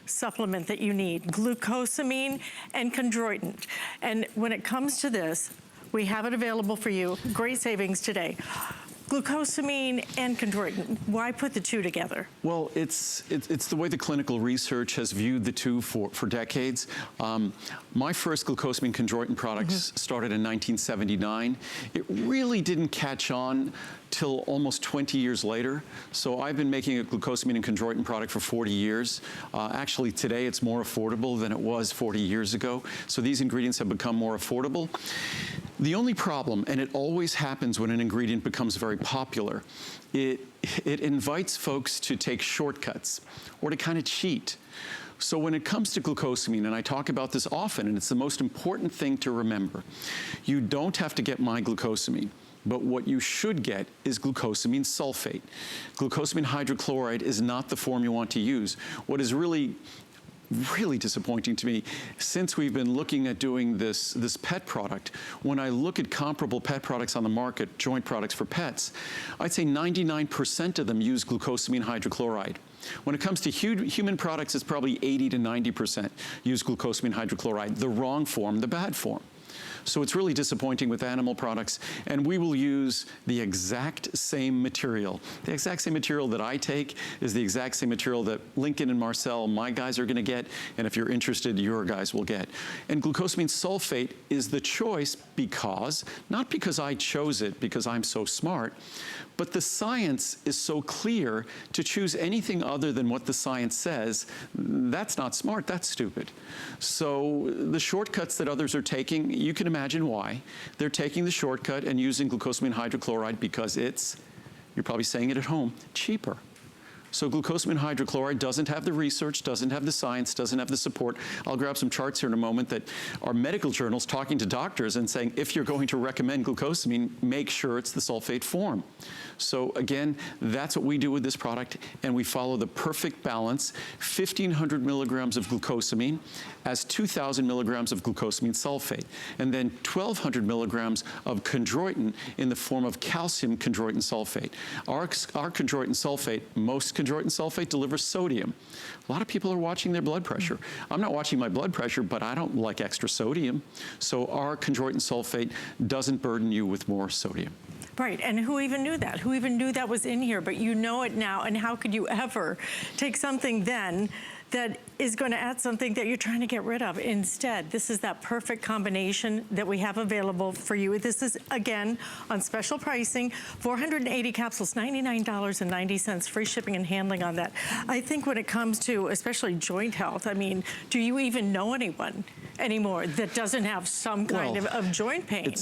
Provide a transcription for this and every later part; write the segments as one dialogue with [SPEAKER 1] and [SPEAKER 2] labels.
[SPEAKER 1] supplement that you need, glucosamine and chondroitin. And when it comes to this, we have it available for you. Great savings today. Glucosamine and chondroitin, why put the two together?
[SPEAKER 2] Well, it's the way the clinical research has viewed the two for decades. My first glucosamine chondroitin products started in 1979. It really didn't catch on till almost 20 years later. So I've been making a glucosamine and chondroitin product for 40 years. Actually, today it's more affordable than it was 40 years ago. So these ingredients have become more affordable. The only problem, and it always happens when an ingredient becomes very popular, it invites folks to take shortcuts or to kind of cheat. So when it comes to glucosamine, and I talk about this often, and it's the most important thing to remember, you don't have to get my glucosamine. But what you should get is glucosamine sulfate. Glucosamine hydrochloride is not the form you want to use. What is really disappointing to me, since we've been looking at doing this pet product, when I look at comparable pet products on the market, joint products for pets, I'd say 99% of them use glucosamine hydrochloride. When it comes to human products, it's probably 80 to 90% use glucosamine hydrochloride, the wrong form, the bad form. So it's really disappointing with animal products, and we will use the exact same material. The exact same material that I take is the exact same material that Lincoln and Marcel, my guys, are gonna get, and if you're interested, your guys will get. And glucosamine sulfate is the choice because, not because I chose it because I'm so smart, but the science is so clear. To choose anything other than what the science says, that's not smart, that's stupid. So the shortcuts that others are taking, you can imagine why. They're taking the shortcut and using glucosamine hydrochloride because it's, you're probably saying it at home, cheaper. So glucosamine hydrochloride doesn't have the research, doesn't have the science, doesn't have the support. I'll grab some charts here in a moment that are medical journals talking to doctors and saying, if you're going to recommend glucosamine, make sure it's the sulfate form. So again, that's what we do with this product, and we follow the perfect balance. 1,500 milligrams of glucosamine as 2,000 milligrams of glucosamine sulfate, and then 1,200 milligrams of chondroitin in the form of calcium chondroitin sulfate. Our chondroitin sulfate, most chondroitin sulfate delivers sodium. A lot of people are watching their blood pressure. I'm not watching my blood pressure, but I don't like extra sodium. So our chondroitin sulfate doesn't burden you with more sodium.
[SPEAKER 1] Right, and who even knew that? Who even knew that was in here? But you know it now, and how could you ever take something then that is going to add something that you're trying to get rid of? Instead, this is that perfect combination that we have available for you. This is, again, on special pricing, 480 capsules, $99.90, free shipping and handling on that. I think when it comes to especially joint health, I mean, do you even know anyone anymore that doesn't have some kind of joint pain?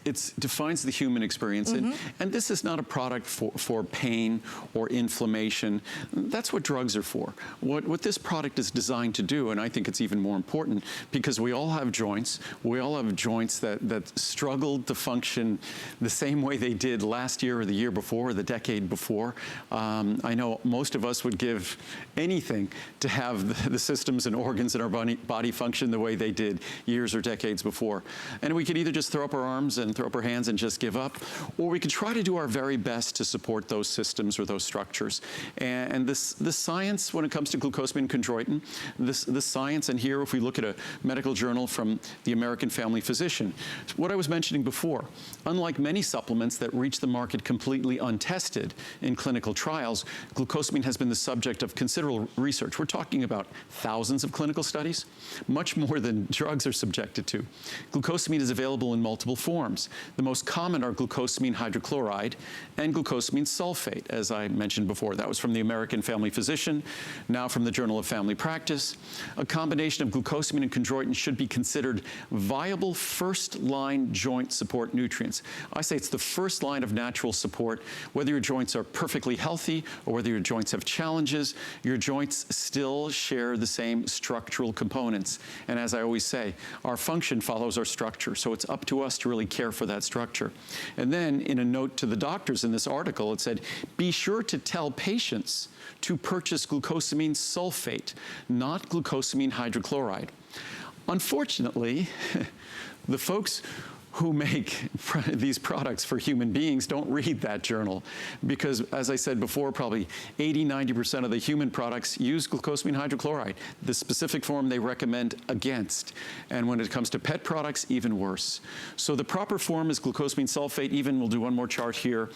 [SPEAKER 2] It defines the human experience, and this is not a product for pain or inflammation. That's what drugs are for. What this product is designed to do, and I think it's even more important, because we all have joints. We all have joints that struggled to function the same way they did last year or the year before or the decade before. I know most of us would give anything to have the systems and organs in our body function the way they did years or decades before. And we could either just throw up our arms and throw up our hands and just give up, or we could try to do our very best to support those systems or those structures. And the science, when it comes to glucosamine and chondroitin, the science, and here if we look at a medical journal from the American Family Physician, what I was mentioning before, unlike many supplements that reach the market completely untested in clinical trials, glucosamine has been the subject of considerable research. We're talking about thousands of clinical studies, much more than drugs are subjected to. Glucosamine is available in multiple forms. The most common are glucosamine hydrochloride and glucosamine sulfate, as I mentioned before. That was from the American Family Physician, now from the Journal of Family Practice. A combination of glucosamine and chondroitin should be considered viable first-line joint support nutrients. I say it's the first line of natural support. Whether your joints are perfectly healthy or whether your joints have challenges, your joints still share the same structural components. And as I always say, our function follows our structure, so it's up to us to really care for that structure. And then in a note to the doctors in this article, it said, be sure to tell patients to purchase glucosamine sulfate, not glucosamine hydrochloride. Unfortunately, the folks who make these products for human beings don't read that journal because, as I said before, probably 80–90% of the human products use glucosamine hydrochloride, the specific form they recommend against. And when it comes to pet products, even worse. So the proper form is glucosamine sulfate. Even we'll do one more chart here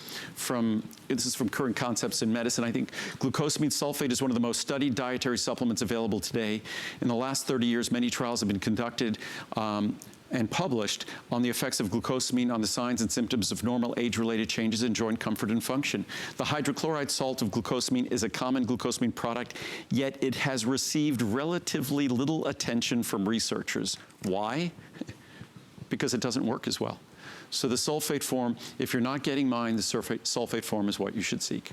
[SPEAKER 2] this is from Current Concepts in Medicine. I think glucosamine sulfate is one of the most studied dietary supplements available today. In the last 30 years, many trials have been conducted and published on the effects of glucosamine on the signs and symptoms of normal age-related changes in joint comfort and function. The hydrochloride salt of glucosamine is a common glucosamine product, yet it has received relatively little attention from researchers. Why? Because it doesn't work as well. So the sulfate form, if you're not getting mine, the sulfate form is what you should seek.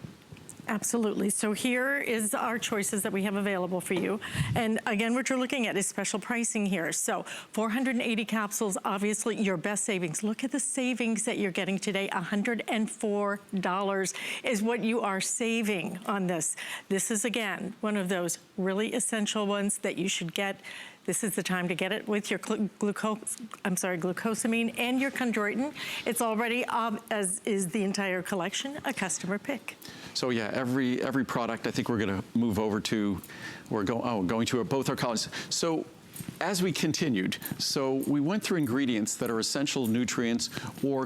[SPEAKER 1] Absolutely. So here is our choices that we have available for you. And again, what you're looking at is special pricing here. So 480 capsules, obviously your best savings. Look at the savings that you're getting today. $104 is what you are saving on this. This is, again, one of those really essential ones that you should get. This is the time to get it with your glucosamine and your chondroitin. It's already, as is the entire collection, a customer pick.
[SPEAKER 2] So yeah, every product I think we're going to move over to, going to both our colleagues. So as we continued, so we went through ingredients that are essential nutrients or